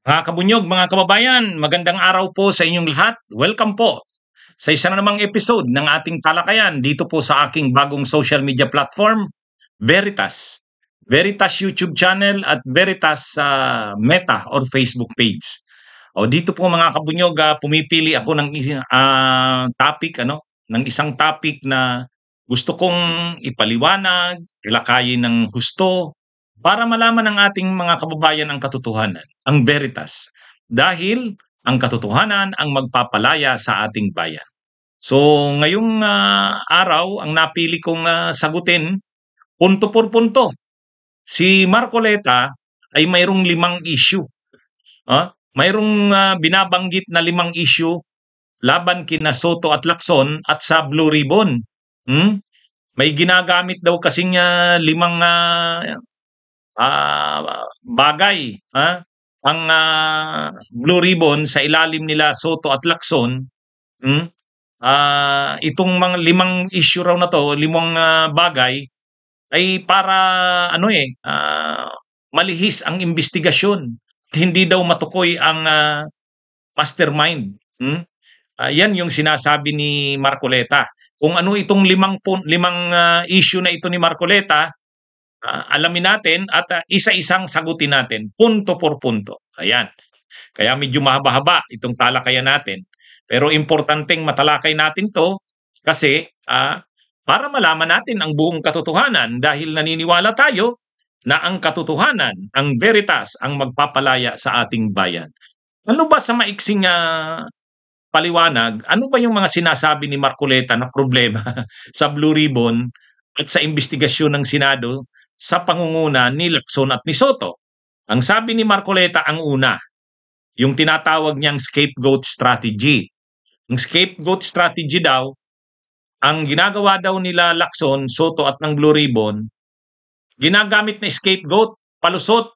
Mga kabunyog, mga kababayan, magandang araw po sa inyong lahat. Welcome po sa isa na namang episode ng ating talakayan dito po sa aking bagong social media platform, Veritas. Veritas YouTube channel at Veritas Meta or Facebook page. O dito po mga kabunyog, pumipili ako ng topic ng isang topic na gusto kong ipaliwanag, ilakayin ng husto para malaman ng ating mga kababayan ang katotohanan, ang veritas. Dahil ang katotohanan ang magpapalaya sa ating bayan. So ngayong araw, ang napili kong sagutin, punto por punto. Si Marcoleta ay mayroong 5 issue. Mayroong binabanggit na 5 issue laban kina Soto at Lacson at sa Blue Ribbon. May ginagamit daw kasing 5 bagay ang Blue Ribbon sa ilalim nila Soto at Lacson. Itong mga 5 issue raw na to, 5 bagay ay para malihis ang investigasyon. Hindi daw matukoy ang mastermind. Yan yung sinasabi ni Marcoleta. Kung ano itong 5 issue na ito ni Marcoleta, alamin natin at isa-isang sagutin natin, punto por punto. Ayan. Kaya medyo mahaba-haba itong talakayan natin. Pero importanteng matalakay natin to kasi para malaman natin ang buong katotohanan dahil naniniwala tayo na ang katotohanan, ang veritas, ang magpapalaya sa ating bayan. Ano ba sa maiksing paliwanag, ano ba yung mga sinasabi ni Marcoleta na problema sa Blue Ribbon at sa investigasyon ng Senado sa pangunguna ni Lacson at ni Soto? Ang sabi ni Marcoleta, ang una, yung tinatawag niyang scapegoat strategy. Ang scapegoat strategy daw, ang ginagawa daw nila Lacson, Soto at ng Blue Ribbon, ginagamit na scapegoat, palusot,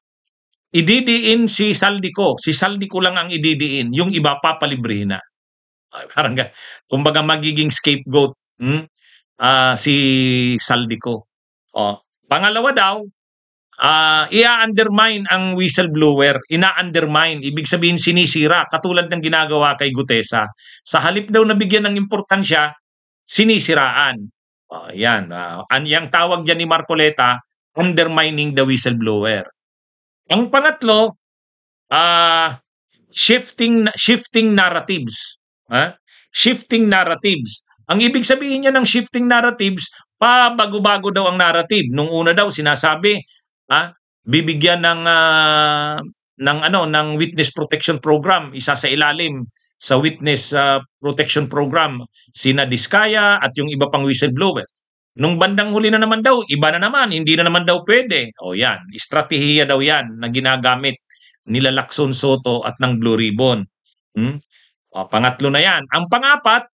ididiin si Saldico. Si Saldico lang ang ididiin, yung iba papalibrihin na. Parang kumbaga magiging scapegoat si Saldico. Pangalawa daw, i-undermine ang whistleblower, ina-undermine, ibig sabihin sinisira, katulad ng ginagawa kay Gutesa. Sa halip daw na bigyan ng importansya, sinisiraan. Yan. Yang tawag dyan ni Marcoleta, undermining the whistleblower. Ang pangatlo, shifting narratives. Shifting narratives. Ang ibig sabihin niya ng shifting narratives, pabago-bago daw ang narrative. Nung una daw sinasabi, bibigyan ng witness protection program, isa sa ilalim sa witness protection program sina Diskaya at yung iba pang whistleblower. Nung bandang huli na naman daw, iba na naman, hindi na naman daw pwede. Yan, estratehiya daw yan na ginagamit nila Lacson, Soto at ng Blue Ribbon. Pangatlo na yan. Ang pangapat,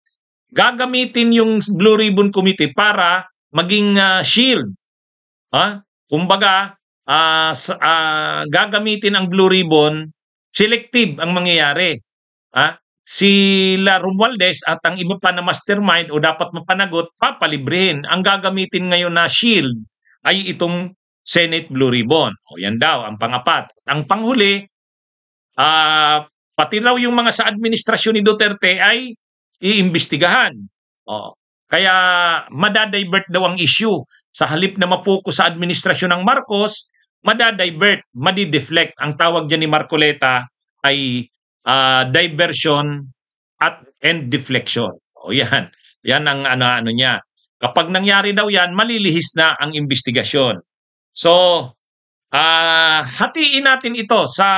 gagamitin yung Blue Ribbon Committee para maging shield. Kumbaga, gagamitin ang Blue Ribbon, selective ang mangyayari. Sila Romualdez at ang iba pa na mastermind o dapat mapanagot, papalibrihin. Ang gagamitin ngayon na shield ay itong Senate Blue Ribbon. Yan daw, ang pangapat. Ang panghuli, pati raw yung mga sa administrasyon ni Duterte ay iimbestigahan. Kaya madadivert daw ang issue. Sa halip na mapokus sa administrasyon ng Marcos, madadivert, madideflect. Ang tawag dyan ni Marcoleta ay diversion and deflection. Yan. Yan ang ano niya. Kapag nangyari daw yan, malilihis na ang investigasyon. So, hatiin natin ito sa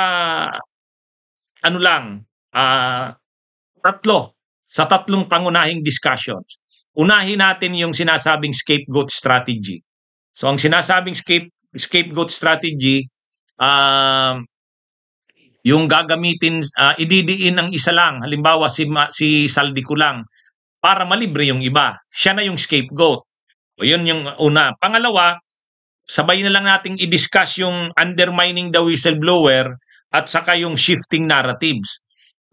tatlong pangunahing discussions. Unahin natin yung sinasabing scapegoat strategy. So ang sinasabing scapegoat strategy, yung gagamitin, ididiin ang isa lang, halimbawa si Saldico lang, para malibre yung iba. Siya na yung scapegoat. Yun yung una. Pangalawa, sabay na lang nating i-discuss yung undermining the whistleblower at saka yung shifting narratives.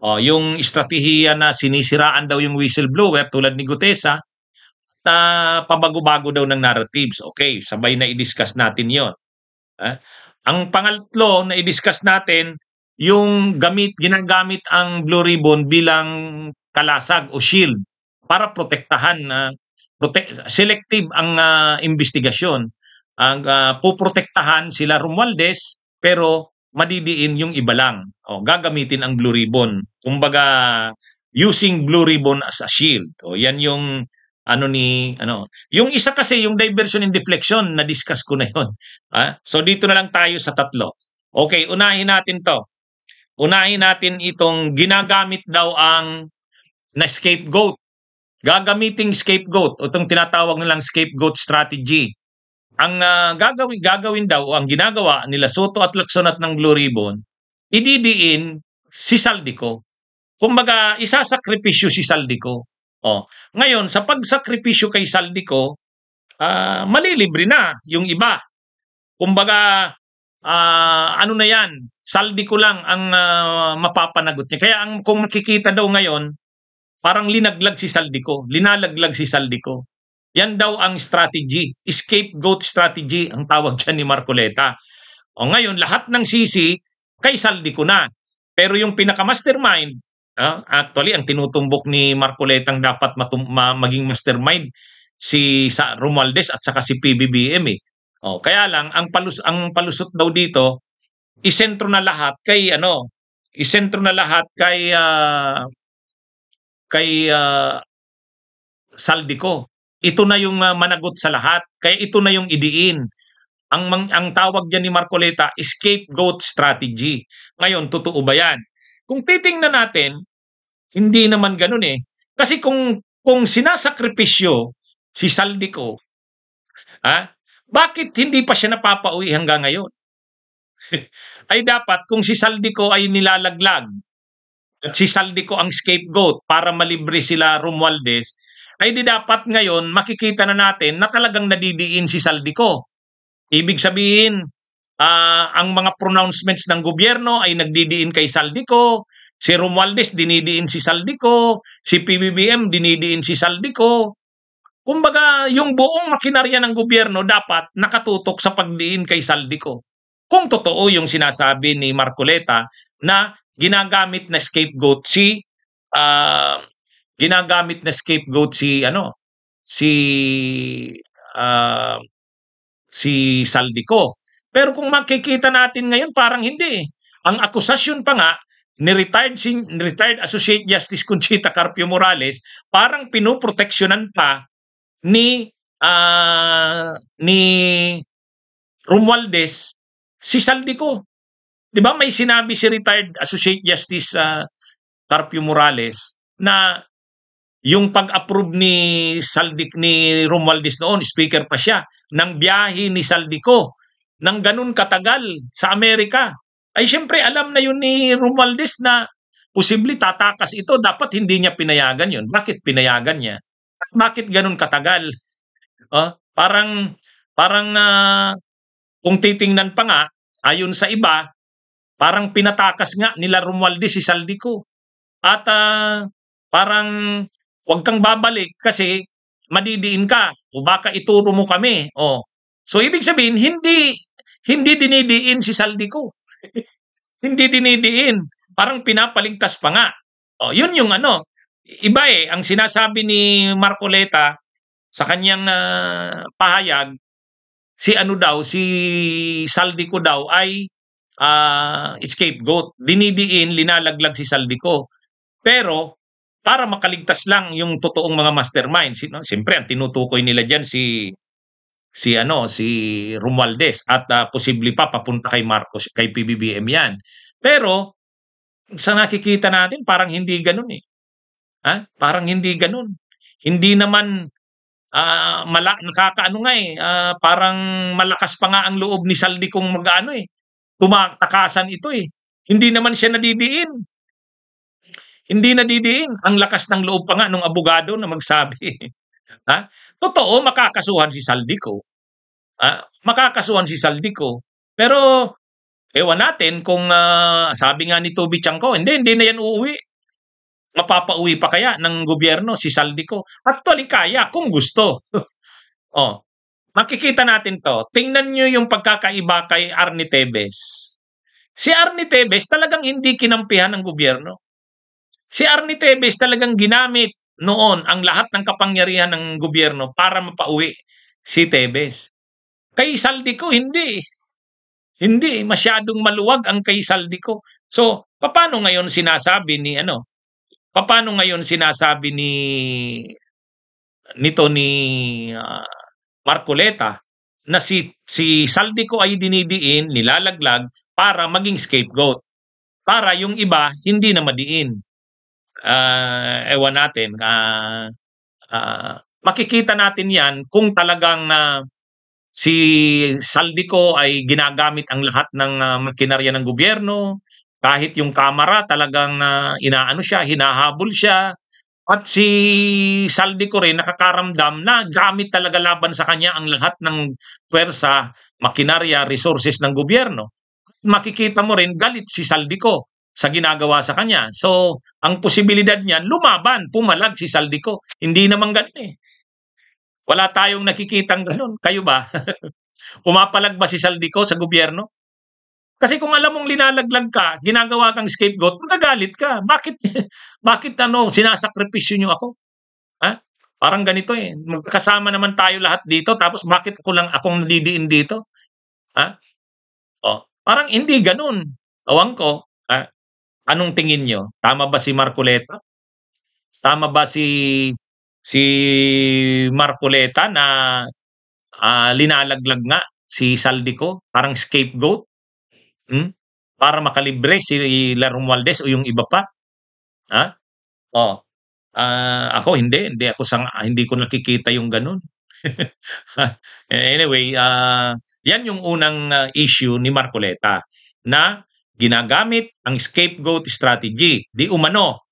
Yung estratehiya na sinisiraan daw yung whistleblower tulad ni Gutesa, pabago-bago daw ng narratives. Okay, sabay na i-discuss natin yon. Ang pangatlo na i-discuss natin, yung ginagamit ang Blue Ribbon bilang kalasag o shield para protektahan selective ang investigasyon. Ang poprotektahan sila Romualdez pero madidiin yung iba lang. Gagamitin ang Blue Ribbon. Kumbaga using Blue Ribbon as a shield. Yan yung yung isa kasi yung diversion and deflection na discuss ko na yon. So dito na lang tayo sa tatlo. Okay, unahin natin to. Unahin natin itong ginagamit daw ang na scapegoat. Gagamiting scapegoat o itong tinatawag nilang scapegoat strategy. Ang gagawin daw o ang ginagawa nila Soto at Lacson at ng Blue Ribbon, ididiin si Saldico. Kumbaga, isasakripisyo si Saldico. Ngayon, sa pagsakripisyo kay Saldico, malilibre na yung iba. Kumbaga, ano na yan, Saldico lang ang mapapanagot niya. Kaya kung makikita daw ngayon, parang linalaglag si Saldico. Yan daw ang strategy, scapegoat strategy ang tawag dyan ni Marcoleta. Ngayon, lahat ng sisi kay Saldico na. Pero yung pinaka-mastermind, actually, ang tinutumbok ni Marcoletang dapat maging mastermind si Romualdez at saka si PBBM eh. Kaya lang, ang palusot daw dito, isentro na lahat kay Saldico. Ito na yung managot sa lahat. Kaya ito na yung idiin. Ang tawag diyan ni Marcoleta, scapegoat strategy. Ngayon, totoo ba yan? Kung titingnan natin, hindi naman ganun eh. Kasi kung sinasakripisyo si Saldico, bakit hindi pa siya napapauwi hanggang ngayon? Ay dapat kung si Saldico ay nilalaglag at si Saldico ang scapegoat para malibre sila Romualdez, ay di dapat ngayon makikita na natin na talagang nadidiin si Saldico. Ibig sabihin, ang mga pronouncements ng gobyerno ay nagdidiin kay Saldico, si Romualdez dinidiin si Saldico, si PBBM dinidiin si Saldico. Kumbaga, yung buong makinarya ng gobyerno dapat nakatutok sa pagdiin kay Saldico. Kung totoo yung sinasabi ni Marcoleta na ginagamit na scapegoat si Saldico. Pero kung makikita natin ngayon parang hindi. Ang akusasyon pa nga ni retired Associate Justice Conchita Carpio Morales, parang pinoproteksyonan pa ni Romualdez si Saldico. 'Di ba may sinabi si retired Associate Justice Carpio Morales na yung pag-approve ni Romualdez noon, speaker pa siya, ng biyahe ni Saldico ng ganun katagal sa Amerika. Ay siyempre alam na yun ni Romualdez na posible tatakas ito, dapat hindi niya pinayagan yun. Bakit pinayagan niya? At bakit ganun katagal? Parang kung titingnan pa nga, ayon sa iba, parang pinatakas nga nila Romualdez si Saldico. At parang huwag kang babalik kasi madidiin ka o baka ituro mo kami. So ibig sabihin, hindi dinidiin si Saldico. Hindi dinidiin. Parang pinapaligtas pa nga. Yun yung iba eh. Ang sinasabi ni Marcoleta sa kanyang pahayag, si Saldico daw ay scapegoat. Dinidiin, linalaglag si Saldico. Pero para makaligtas lang yung totoong mga mastermind. Siyempre ang tinutukoy nila diyan si Romualdez at posible pa papunta kay Marcos, kay PBBM yan. Pero sa nakikita natin parang hindi ganoon eh. Parang hindi ganoon. Hindi naman nakakaano nga eh, parang malakas pa nga ang loob ni Saldi kung tumatakasan ito eh. Hindi naman siya nadidiin. Hindi nadidiin. Ang lakas ng loob pa nga nung abogado na magsabi. Totoo, makakasuhan si Saldico. Makakasuhan si Saldico. Pero, ewan natin kung sabi nga ni Toby Chanco, hindi na yan uuwi. Mapapauwi pa kaya ng gobyerno si Saldico? Actually, kaya kung gusto. Makikita natin to. Tingnan nyo yung pagkakaiba kay Arnie Tevez. Si Arnie Tevez talagang hindi kinampihan ng gobyerno. Si Arnie Tevez talagang ginamit noon ang lahat ng kapangyarihan ng gobyerno para mapauwi si Tevez. Kay Saldico, hindi. Hindi, masyadong maluwag ang kay Saldico. So, paano ngayon sinasabi ni paano ngayon sinasabi nito ni Marcoleta na si Saldico ay dinidiin, nilalaglag para maging scapegoat. Para yung iba hindi na madiin. Ewan natin, makikita natin yan kung talagang si Saldico ay ginagamit ang lahat ng makinarya ng gobyerno, kahit yung kamera talagang inaano siya, hinahabol siya, at si Saldico rin nakakaramdam na gamit talaga laban sa kanya ang lahat ng pwersa, makinarya, resources ng gobyerno. Makikita mo rin galit si Saldico sa ginagawa sa kanya. So, ang posibilidad niyan, lumaban, pumalag si Saldico. Hindi naman ganun eh. Wala tayong nakikitang ganun. Kayo ba? Pumapalag ba si Saldico sa gobyerno? Kasi kung alam mong linalaglag ka, ginagawa kang scapegoat, magagalit ka. Bakit, bakit sinasakripisyo nyo ako? Ha? Parang ganito eh. Magkasama naman tayo lahat dito, tapos bakit akong nadidiin dito? Ha? Parang hindi ganun. Awan ko, anong tingin nyo? Tama ba si Marcoleta? Tama ba si Marcoleta na linalaglag nga si Saldico? Parang scapegoat? Para makalibre si Romualdez o yung iba pa? Ha? Ako hindi hindi ko nakikita yung ganun. Anyway, yan yung unang issue ni Marcoleta na ginagamit ang scapegoat strategy. Di umano,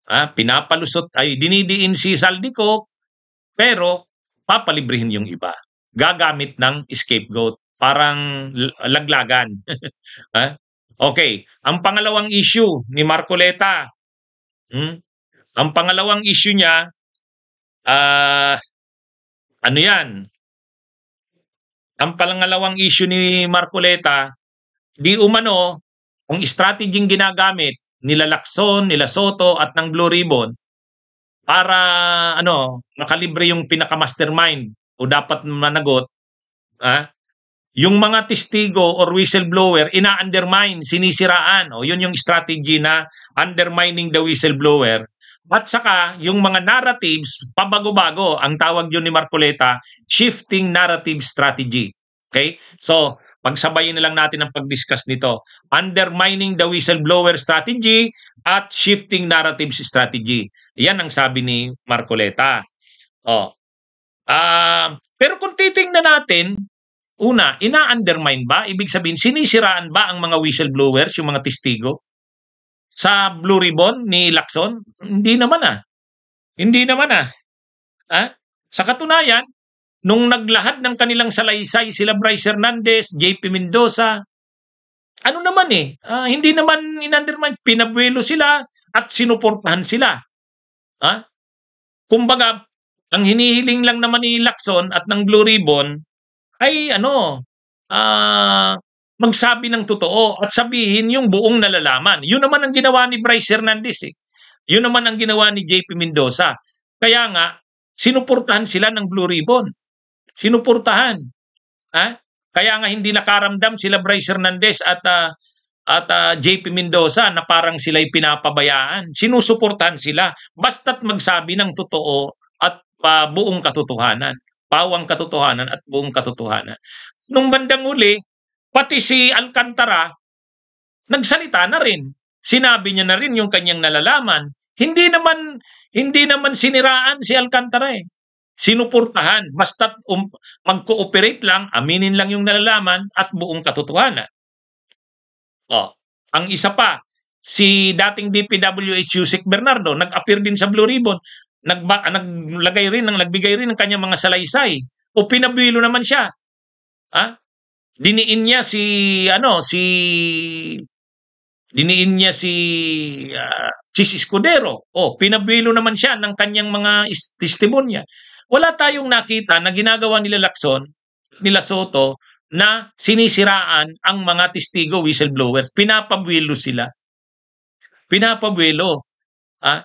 pinapalusot ay dinidiin si Saldico pero papalibrihin yung iba. Gagamit ng scapegoat, parang laglagan. Okay, ang pangalawang issue ni Marcoleta. Ang pangalawang issue niya, ano yan? Ang pangalawang issue ni Marcoleta, di umano, ang strategy ginagamit nila Lacson, nila Soto at ng Blue Ribbon para makalibre yung pinaka-mastermind o dapat managot, yung mga testigo or whistleblower, ina-undermine, sinisiraan. O yun yung strategy na undermining the whistleblower. At saka, yung mga narratives, pabago-bago, ang tawag yun ni Marcoleta, shifting narrative strategy. Okay? So, pagsabayin na lang natin ang pag-discuss nito. Undermining the whistleblower strategy at shifting narratives strategy. Yan ang sabi ni Marcoleta. Pero kung titingnan natin, una, ina-undermine ba? Ibig sabihin, sinisiraan ba ang mga whistleblowers, yung mga testigo? Sa Blue Ribbon ni Lacson? Hindi naman Hindi naman Sa katunayan, nung naglahad ng kanilang salaysay sila Bryce Hernandez, JP Mendoza, ano naman hindi naman in-undermine, pinabuelo sila at sinuportahan sila. Kumbaga, ang hinihiling lang naman ni Lacson at ng Blue Ribbon ay magsabi ng totoo at sabihin yung buong nalalaman. Yun naman ang ginawa ni Bryce Hernandez Yun naman ang ginawa ni JP Mendoza. Kaya nga, sinuportahan sila ng Blue Ribbon. Sinuportahan. Kaya nga hindi nakaramdam sila Bryce Hernandez at JP Mendoza na parang sila'y pinapabayaan. Sinusuportahan sila basta't magsabi ng totoo at buong katotohanan. Pawang katotohanan at buong katotohanan. Nung bandang uli, pati si Alcantara, nagsalita na rin. Sinabi niya na rin yung kanyang nalalaman. Hindi naman siniraan si Alcantara Sinuportahan. Basta't mag-cooperate lang, aminin lang yung nalalaman at buong katotohanan. Ang isa pa, si dating DPWH Yusek Bernardo, nag-appear din sa Blue Ribbon, nagbigay rin ng kanyang mga salaysay. O pinabuelo naman siya. Diniin niya si Chis Escudero. Pinabuelo naman siya ng kanyang mga testimonya. Wala tayong nakita na ginagawa nila Lacson, nila Soto, na sinisiraan ang mga testigo whistleblowers. Pinapabuelo sila. Pinapabuelo.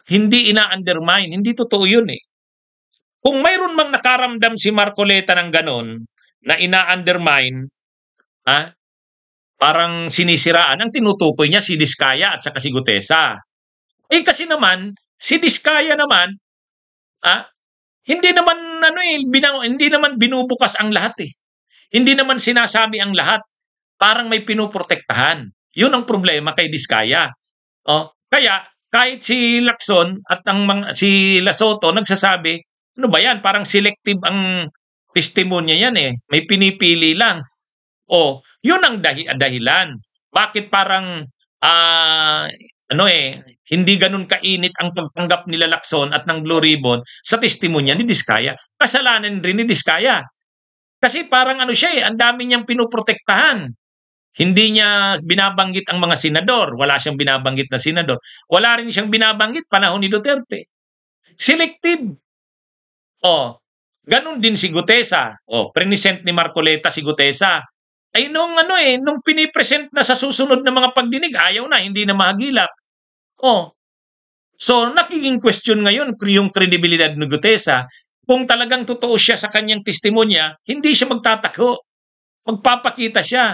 Hindi ina-undermine. Hindi totoo yun eh. Kung mayroon mang nakaramdam si Marcoleta ng ganon na ina-undermine, parang sinisiraan, ang tinutukoy niya si Diskaya at saka si Gutesa. Kasi naman, si Diskaya naman, hindi naman hindi naman binubukas ang lahat eh. Hindi naman sinasabi ang lahat. Parang may pinoprotektahan. Yun ang problema kay Diskaya. Kaya kahit si Lacson at si Lasoto nagsasabi, ano ba yan? Parang selective ang testimonya yan eh. May pinipili lang. Yun ang dahilan. Bakit parang hindi ganun kainit ang pagtanggap nila Lacson at ng Blue Ribbon sa testimonya ni Diskaya. Kasalanan rin ni Diskaya. Kasi parang siya ang dami niyang pinoprotektahan. Hindi niya binabanggit ang mga senador. Wala siyang binabanggit na senador. Wala rin siyang binabanggit panahon ni Duterte. Selective. Ganun din si Gutesa. Present ni Marcoleta si Gutesa. Nung pinipresent na sa susunod na mga pagdinig, ayaw na, hindi na mahagilap. So, nagiging question ngayon yung kredibilidad ni Gutesa. Kung talagang totoo siya sa kanyang testimonya, hindi siya magtatako. Magpapakita siya.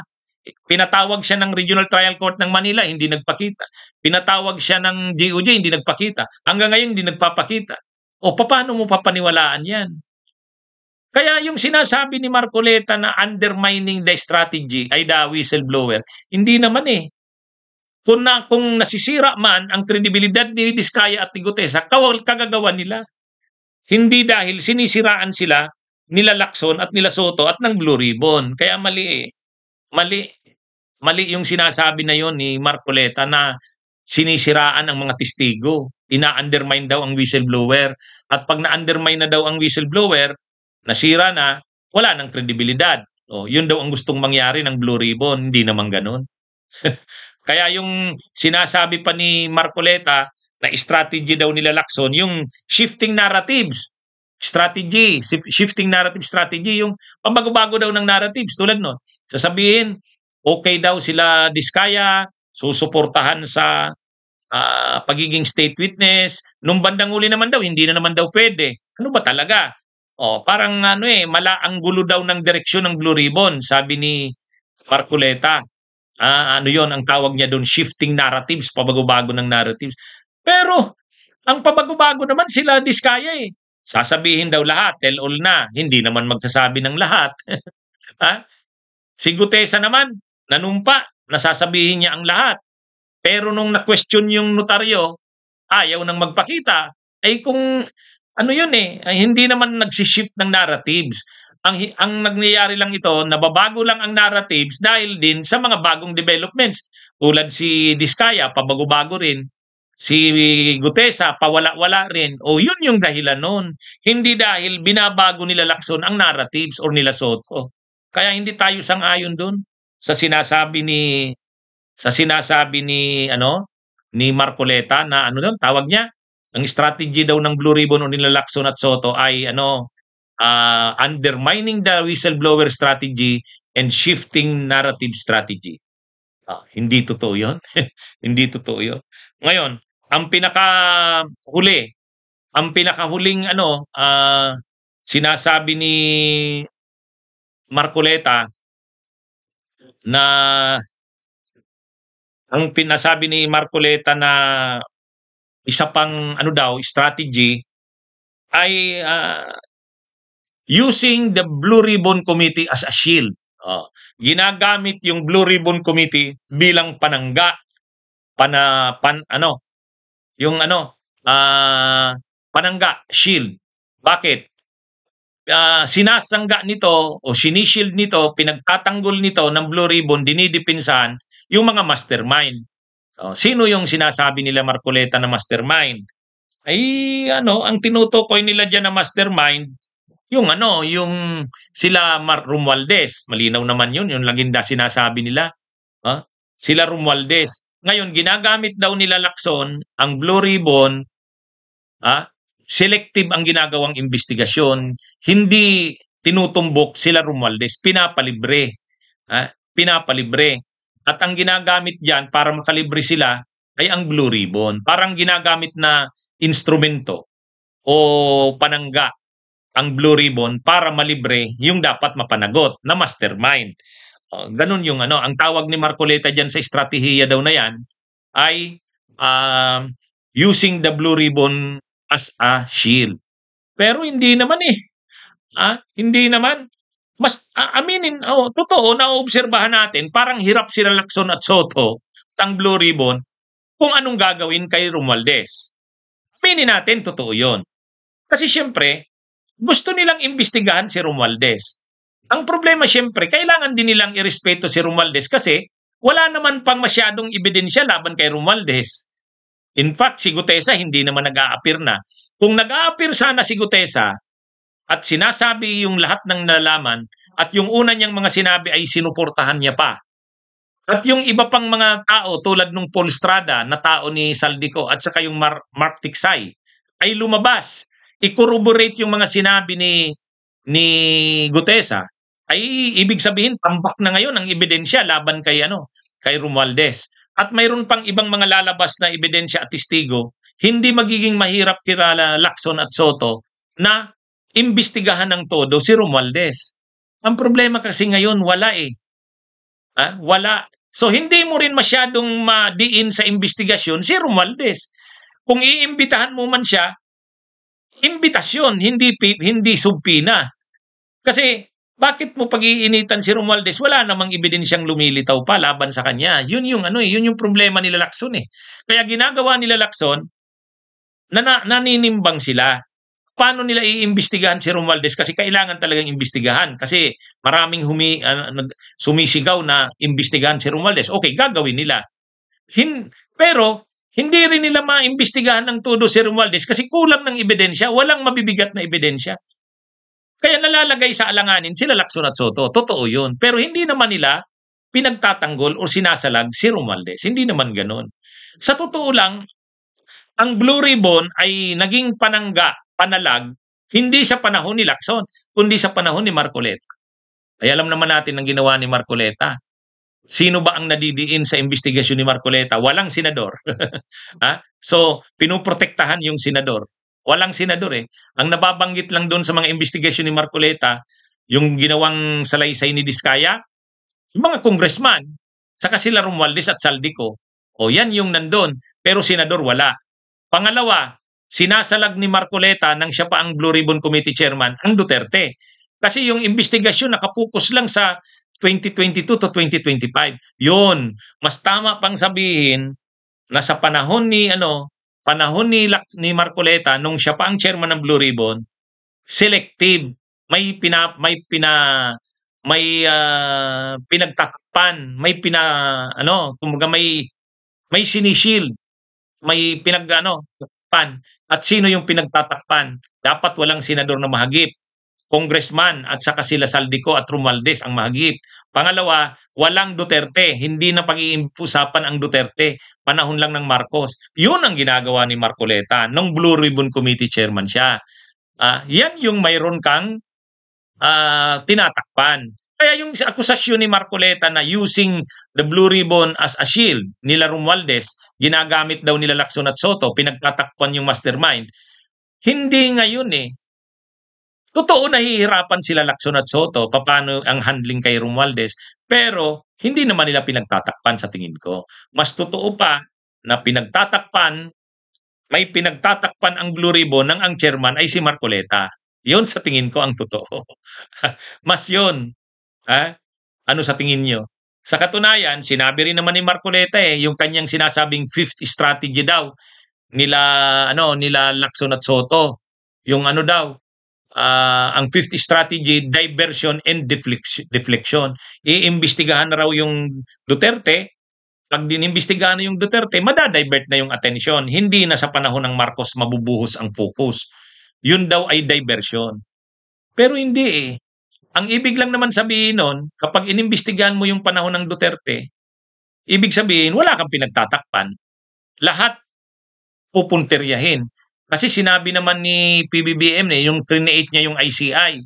Pinatawag siya ng Regional Trial Court ng Manila, hindi nagpakita. Pinatawag siya ng DOJ, hindi nagpakita. Hanggang ngayon, hindi nagpapakita. Paano mo papaniwalaan yan? Kaya yung sinasabi ni Marcoleta na undermining the strategy ay the whistleblower, hindi naman eh. Kung nasisira man ang kredibilidad ni Diskaya at ni Gutesa, kagagawa nila. Hindi dahil sinisiraan sila nila Lacson at nila Soto at ng Blue Ribbon. Kaya mali eh. Mali yung sinasabi na yon ni Marcoleta na sinisiraan ang mga testigo. Ina-undermine daw ang whistleblower. At pag na-undermine na daw ang whistleblower, nasira na, wala ng kredibilidad. Yun daw ang gustong mangyari ng Blue Ribbon. Hindi naman ganun. Kaya yung sinasabi pa ni Marcoleta na strategy daw nila Lacson, yung shifting narratives. Shifting narrative strategy, yung pambago-bago daw ng narratives. Tulad no, sasabihin, okay daw sila Diskaya, susuportahan sa pagiging state witness. Nung bandang uli naman daw, hindi na naman daw pwede. Ano ba talaga? Parang ang gulo daw ng direksyon ng Blue Ribbon, sabi ni Marcoleta. Yon ang tawag niya doon, shifting narratives, pabago-bago ng narratives. Pero ang pabago-bago naman sila Diskaya eh. Sasabihin daw lahat, tell all na. Hindi naman magsasabi ng lahat. Si Gutesa naman, nanumpa, nasasabihin niya ang lahat. Pero nung na-question yung notaryo, ayaw nang magpakita. Kung hindi naman nagsishift ng narratives. Ang nangyayari lang ito, nababago lang ang narratives dahil din sa mga bagong developments. Tulad si Diskaya, pabago-bago rin. Si Gutesa, pawala-wala rin. Yun yung dahilan nun. Hindi dahil binabago nila Lacson ang narratives or nila Soto. Kaya hindi tayo sang-ayon dun sa sinasabi ni ni Marcoleta na tawag niya, ang strategy daw ng Blue Ribbon o nila Lacson at Soto ay undermining the whistleblower strategy and shifting narrative strategy. Hindi totoo 'yon. Hindi totoo 'yon. Ngayon, ang pinakahuling sinasabi ni Marcoleta na ang pinasabi ni Marcoleta na isa pang strategy ay using the Blue Ribbon Committee as a shield. Ginagamit yung Blue Ribbon Committee bilang panangga, panangga, shield. Bakit? Sinasangga nito o sinishield nito, pinagtatanggol nito ng Blue Ribbon, dinidipinsahan yung mga mastermind. Sino yung sinasabi nila Marcoleta na mastermind? Ang tinutukoy nila diyan na mastermind, yung sila Romualdez. Malinaw naman yun, yung laging sinasabi nila. Sila Romualdez. Ngayon, ginagamit daw nila Lacson ang Blue Ribbon, selective ang ginagawang investigasyon, hindi tinutumbok sila Romualdez, pinapalibre. pinapalibre. At ang ginagamit diyan para makalibre sila ay ang Blue Ribbon. Parang ginagamit na instrumento o panangga ang Blue Ribbon para malibre yung dapat mapanagot na mastermind. Ganun yung ano, ang tawag ni Marcoleta diyan sa estratehiya daw na yan ay using the Blue Ribbon as a shield. Pero hindi naman eh. Hindi naman. Mas aminin, totoo, naoobserbahan natin, parang hirap sila Lacson at Soto, ang Blue Ribbon, kung anong gagawin kay Romualdez. Aminin natin, totoo yon. Kasi siyempre, gusto nilang imbestigahan si Romualdez. Ang problema siyempre, kailangan din nilang irespeto si Romualdez kasi wala naman pang masyadong ebidensya laban kay Romualdez. In fact, si Gutesa hindi naman nag-a-appear na. Kung nag-a-appear sana si Gutesa at sinasabi yung lahat ng nalalaman at yung una niyang mga sinabi ay sinuportahan niya pa. At yung iba pang mga tao tulad nung Paul Estrada na tao ni Saldico at saka yung Mark Tiksay ay lumabas. I-corroborate yung mga sinabi ni Gutesa ay ibig sabihin tambak na ngayon ang ebidensya laban kay Romualdez. At mayroon pang ibang mga lalabas na ebidensya at testigo, hindi magiging mahirap kila Lacson at Soto na imbestigahan ng todo si Romualdez. Ang problema kasi ngayon wala eh. Wala. So hindi mo rin masyadong madiin sa investigasyon si Romualdez. Kung iimbitahan mo man siya, imbitasyon, hindi subpina. Kasi bakit mo pag-iinitan si Romualdez? Wala namang ebidensyang lumilitaw pa laban sa kanya. Yun yung problema nila Lacson eh. Kaya ginagawa nila Lacson, naninimbang sila. Paano nila iimbestigahan si Romualdez? Kasi kailangan talagang imbestigahan. Kasi maraming sumisigaw na imbestigahan si Romualdez. Okay, gagawin nila. Pero hindi rin nila maimbestigahan ng todo si Romualdez kasi kulang ng ebidensya. Walang mabibigat na ebidensya. Kaya nalalagay sa alanganin sila Lacson at Soto. Totoo yun. Pero hindi naman nila pinagtatanggol o sinasalag si Romualdez. Hindi naman ganun. Sa totoo lang, ang Blue Ribbon ay naging panalag, hindi sa panahon ni Lacson, kundi sa panahon ni Marcoleta. Ay alam naman natin ang ginawa ni Marcoleta. Sino ba ang nadidiin sa investigasyon ni Marcoleta? Walang senador. So, pinuprotektahan yung senador. Walang senador eh. Ang nababanggit lang doon sa mga investigasyon ni Marcoleta, yung ginawang salaysay ni Diskaya, yung mga congressman, saka sila Romualdez at Saldico. Yan yung nandun. Pero senador wala. Pangalawa, sinasalag ni Marcoleta nang siya pa ang Blue Ribbon Committee Chairman, ang Duterte. Kasi yung investigasyon nakapokus lang sa 2022 to 2025. Yun, mas tama pang sabihin na sa panahon ni Marcoleta nung siya pa ang chairman ng Blue Ribbon, selective, may pinagtatakpan, may sinishield, may takpan. At sino yung pinagtatakpan? Dapat walang senador na mahagip. Congressman at saka sila Saldico at Romualdez ang mahagip. Pangalawa, walang Duterte. Hindi na pag-iimpusapan ang Duterte. Panahon lang ng Marcos. Yun ang ginagawa ni Marcoleta nung Blue Ribbon Committee Chairman siya. Yan yung mayroon kang tinatakpan. Kaya yung akusasyon ni Marcoleta na using the Blue Ribbon as a shield nila Romualdez, ginagamit daw nila Lacson at Soto, pinagtatakpan yung mastermind. Hindi ngayon eh. Totoo nahihirapan sila Lacson at Soto paano ang handling kay Romualdez, pero hindi naman nila pinagtatakpan sa tingin ko. Mas totoo pa na may pinagtatakpan ang Blue Ribbon ng ang chairman ay si Marcoleta. Yun sa tingin ko ang totoo. Mas yun. Ano sa tingin nyo? Sa katunayan, sinabi rin naman ni Marcoleta yung kanyang sinasabing fifth strategy daw nila Lacson at Soto. Yung ang fifth strategy, diversion and deflection. Iimbestigahan na raw yung Duterte. Pag dinimbestigahan na yung Duterte, madadivert na yung atensyon. Hindi na sa panahon ng Marcos mabubuhos ang focus. Yun daw ay diversion. Pero hindi eh. Ang ibig lang naman sabihin nun, kapag inimbestigahan mo yung panahon ng Duterte, ibig sabihin, wala kang pinagtatakpan. Lahat pupunteryahin. Kasi sinabi naman ni PBBM yung create niya yung ICI,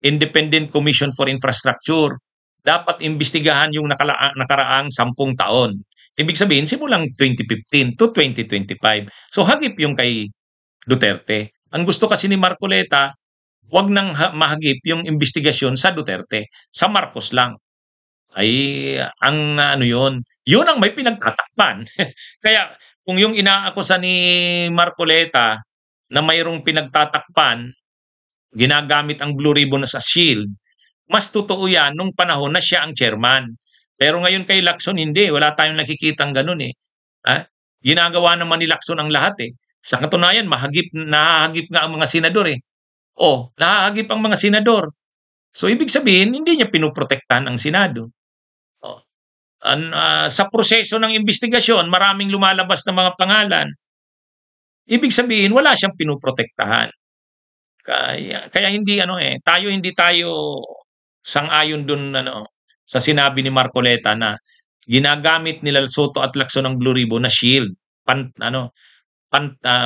Independent Commission for Infrastructure. dapat imbestigahan yung nakaraang 10 taon. Ibig sabihin simulang 2015 to 2025. So hagip yung kay Duterte. Ang gusto kasi ni Marcoleta, wag nang mahagip yung investigasyon sa Duterte, sa Marcos lang. Ay ang ano yun ang may pinagtatakpan. Kaya kung yung inaakusa ni Marcoleta na mayroong pinagtatakpan, ginagamit ang Blue Ribbon as a shield, mas totoo yan nung panahon na siya ang chairman. Pero ngayon kay Lacson, hindi. Wala tayong nakikitang ganun eh. Ha? Ginagawa naman ni Lacson ang lahat eh. Sa katunayan, nahahagip nga ang mga senador eh. Oh, nahahagip ang mga senador. So ibig sabihin, hindi niya pinoprotektahan ang Senado. Oh. Sa proseso ng investigasyon, maraming lumalabas na mga pangalan. Ibig sabihin, wala siyang pinoprotektahan. Kaya hindi tayo sang-ayon dun sa sinabi ni Marcoleta na ginagamit nila Soto at Lacson ng Blue Ribbon na shield,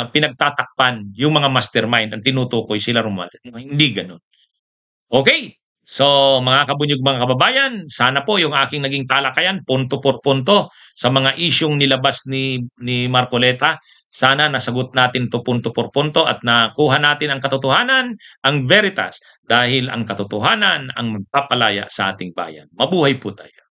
pinagtatakpan yung mga mastermind, ang tinutukoy sila Romualdez. Hindi gano'n. Okay. So, mga kabunyog, mga kababayan, sana po yung aking naging talakayan, punto por punto, sa mga isyung nilabas ni Marcoleta, sana nasagot natin to punto por punto at nakuha natin ang katotohanan, ang veritas, dahil ang katotohanan ang magpapalaya sa ating bayan. Mabuhay po tayo.